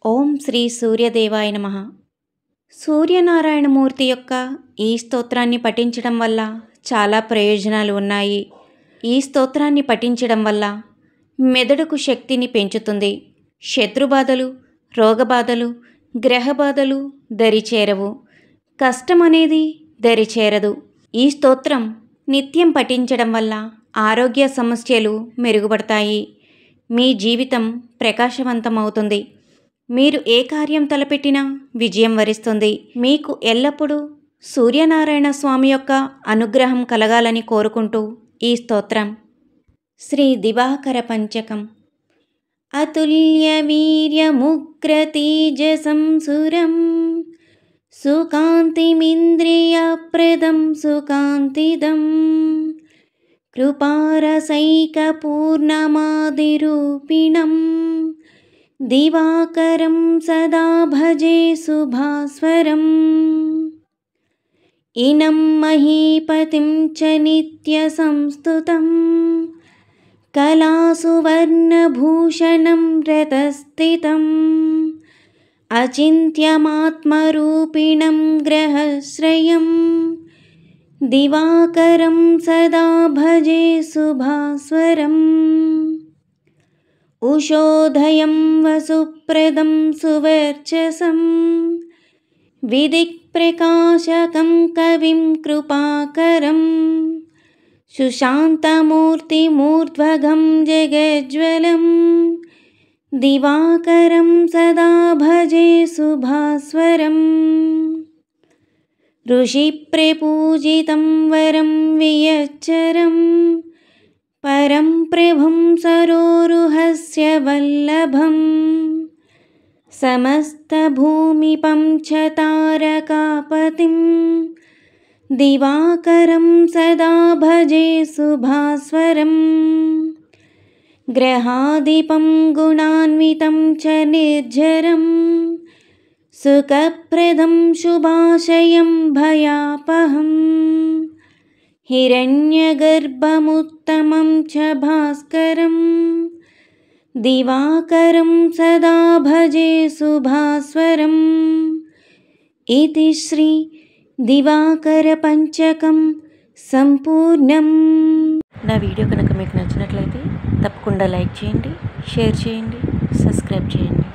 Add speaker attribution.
Speaker 1: ఓం శ్రీ సూర్యదేవాయ నమః. సూర్యనారాయణమూర్తి యొక్క ఈ స్తోత్రాన్ని పఠించడం వల్ల చాలా ప్రయోజనాలు ఉన్నాయి. ఈ స్తోత్రాన్ని పఠించడం వల్ల మెదడుకు శక్తిని పెంచుతుంది. శత్రుబాధలు, రోగబాధలు, గ్రహబాధలు దరిచేరవు. కష్టం అనేది దరిచేరదు. ఈ స్తోత్రం నిత్యం పఠించడం వల్ల ఆరోగ్య సమస్యలు మెరుగుపడతాయి. మీ జీవితం ప్రకాశవంతమవుతుంది. మీరు ఏ కార్యం తలపెట్టినా విజయం వరిస్తుంది. మీకు ఎల్లప్పుడూ సూర్యనారాయణ స్వామి యొక్క అనుగ్రహం కలగాలని కోరుకుంటూ ఈ స్తోత్రం. శ్రీ దివాకర పంచకం. అతుల్య వీర్యముగ్రతేజసం సురం సుకాంతిమింద్రియప్రదం సుకాంతిదం కృపారసైకపూర్ణమాదిరూపిణం దివాకరం సదా భజే శుభాస్వరం. ఇనం మహీపతిం చ నిత్యసంస్తుతం కళాసువర్ణభూషణం రతస్థితం అచింత్యమాత్మరూపిణం గ్రహశ్రయం దివాకరం సదా భజే శుభాస్వరం. ఉషోదయం వసుప్రదం సువర్చసం విదిక్ప్రకాశకం కవిం కృపాకరం సుశాంతమూర్తిమూర్ధ్వగం జగజ్వలం దివాకరం సదా భజే శుభాస్వరం. ఋషిప్రపూజితం వరం వియచ్చరం పరం ప్రభం సరోరుహస్య వల్లభం సమస్తభూమిపం చ తారకాపతిం దివాకరం సదా భజే శుభాస్వరం. గ్రహాధిపం గుణాన్వితం చ నిర్జరం సుఖప్రదం శుభాశయం భయాపహం హిరణ్యగర్భముత్తమం చ భాస్కరం దివాకరం సదా భజే శుభాస్వరం. ఇతి శ్రీ దివాకర పంచకం సంపూర్ణం.
Speaker 2: నా వీడియో కనుక మీకు నచ్చినట్లయితే తప్పకుండా లైక్ చేయండి, షేర్ చేయండి, సబ్స్క్రైబ్ చేయండి.